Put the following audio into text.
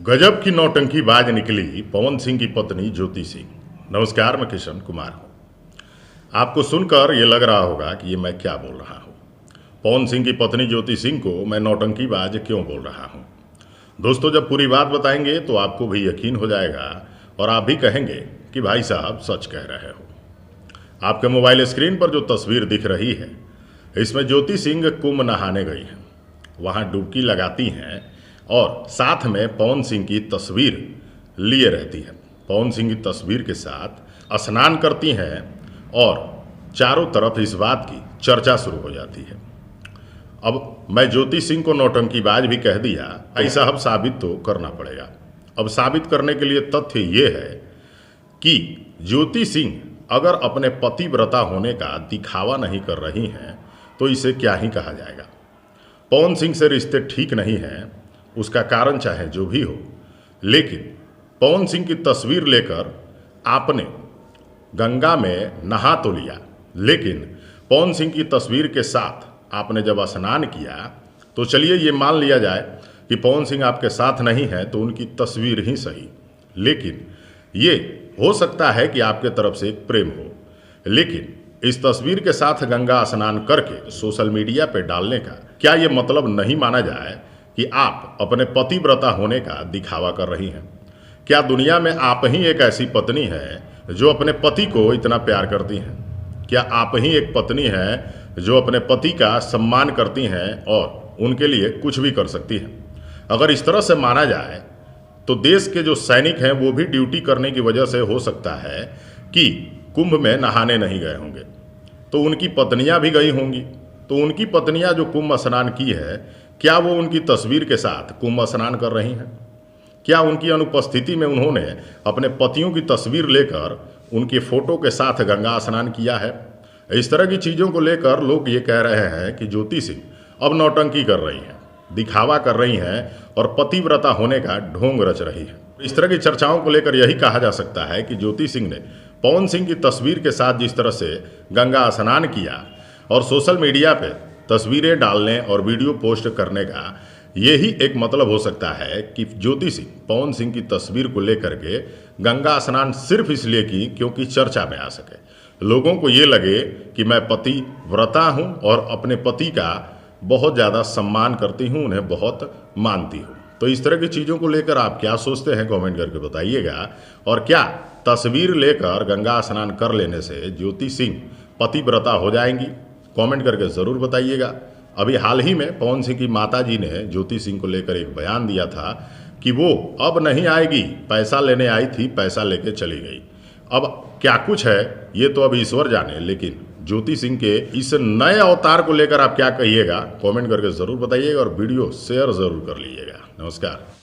गजब की नौटंकीबाज निकली पवन सिंह की पत्नी ज्योति सिंह। नमस्कार, मैं किशन कुमार हूँ। आपको सुनकर ये लग रहा होगा कि ये मैं क्या बोल रहा हूँ। पवन सिंह की पत्नी ज्योति सिंह को मैं नौटंकीबाज क्यों बोल रहा हूँ। दोस्तों, जब पूरी बात बताएंगे तो आपको भी यकीन हो जाएगा और आप भी कहेंगे कि भाई साहब सच कह रहे हो। आपके मोबाइल स्क्रीन पर जो तस्वीर दिख रही है, इसमें ज्योति सिंह कुंभ नहाने गई हैं, वहाँ डुबकी लगाती हैं और साथ में पवन सिंह की तस्वीर लिए रहती है। पवन सिंह की तस्वीर के साथ स्नान करती हैं और चारों तरफ इस बात की चर्चा शुरू हो जाती है। अब मैं ज्योति सिंह को नौटंकीबाज भी कह दिया, ऐसा अब साबित तो करना पड़ेगा। अब साबित करने के लिए तथ्य ये है कि ज्योति सिंह अगर अपने पतिव्रता होने का दिखावा नहीं कर रही हैं तो इसे क्या ही कहा जाएगा। पवन सिंह से रिश्ते ठीक नहीं हैं, उसका कारण चाहे जो भी हो, लेकिन पवन सिंह की तस्वीर लेकर आपने गंगा में नहा तो लिया, लेकिन पवन सिंह की तस्वीर के साथ आपने जब स्नान किया तो चलिए ये मान लिया जाए कि पवन सिंह आपके साथ नहीं है तो उनकी तस्वीर ही सही, लेकिन ये हो सकता है कि आपके तरफ से एक प्रेम हो। लेकिन इस तस्वीर के साथ गंगा स्नान करके सोशल मीडिया पे डालने का क्या ये मतलब नहीं माना जाए कि आप अपने पतिव्रता होने का दिखावा कर रही हैं। क्या दुनिया में आप ही एक ऐसी पत्नी है जो अपने पति को इतना प्यार करती हैं? क्या आप ही एक पत्नी है जो अपने पति का सम्मान करती हैं और उनके लिए कुछ भी कर सकती हैं? अगर इस तरह से माना जाए तो देश के जो सैनिक हैं वो भी ड्यूटी करने की वजह से हो सकता है कि कुंभ में नहाने नहीं गए होंगे, तो उनकी पत्नियां भी गई होंगी। तो उनकी पत्नियां जो कुंभ स्नान की है, क्या वो उनकी तस्वीर के साथ कुंभ स्नान कर रही हैं? क्या उनकी अनुपस्थिति में उन्होंने अपने पतियों की तस्वीर लेकर उनके फोटो के साथ गंगा स्नान किया है? इस तरह की चीज़ों को लेकर लोग ये कह रहे हैं कि ज्योति सिंह अब नौटंकी कर रही हैं, दिखावा कर रही हैं और पतिव्रता होने का ढोंग रच रही है। इस तरह की चर्चाओं को लेकर यही कहा जा सकता है कि ज्योति सिंह ने पवन सिंह की तस्वीर के साथ जिस तरह से गंगा स्नान किया और सोशल मीडिया पे तस्वीरें डालने और वीडियो पोस्ट करने का यही एक मतलब हो सकता है कि ज्योति सिंह पवन सिंह की तस्वीर को लेकर के गंगा स्नान सिर्फ इसलिए की क्योंकि चर्चा में आ सके, लोगों को ये लगे कि मैं पतिव्रता हूँ और अपने पति का बहुत ज़्यादा सम्मान करती हूँ, उन्हें बहुत मानती हूँ। तो इस तरह की चीज़ों को लेकर आप क्या सोचते हैं, कमेंट करके बताइएगा। और क्या तस्वीर लेकर गंगा स्नान कर लेने से ज्योति सिंह पतिव्रता हो जाएंगी? कमेंट करके ज़रूर बताइएगा। अभी हाल ही में पवन सिंह की माता जी ने ज्योति सिंह को लेकर एक बयान दिया था कि वो अब नहीं आएगी, पैसा लेने आई थी, पैसा लेके चली गई। अब क्या कुछ है ये तो अब ईश्वर जाने, लेकिन ज्योति सिंह के इस नए अवतार को लेकर आप क्या कहिएगा, कमेंट करके ज़रूर बताइएगा और वीडियो शेयर ज़रूर कर लीजिएगा। नमस्कार।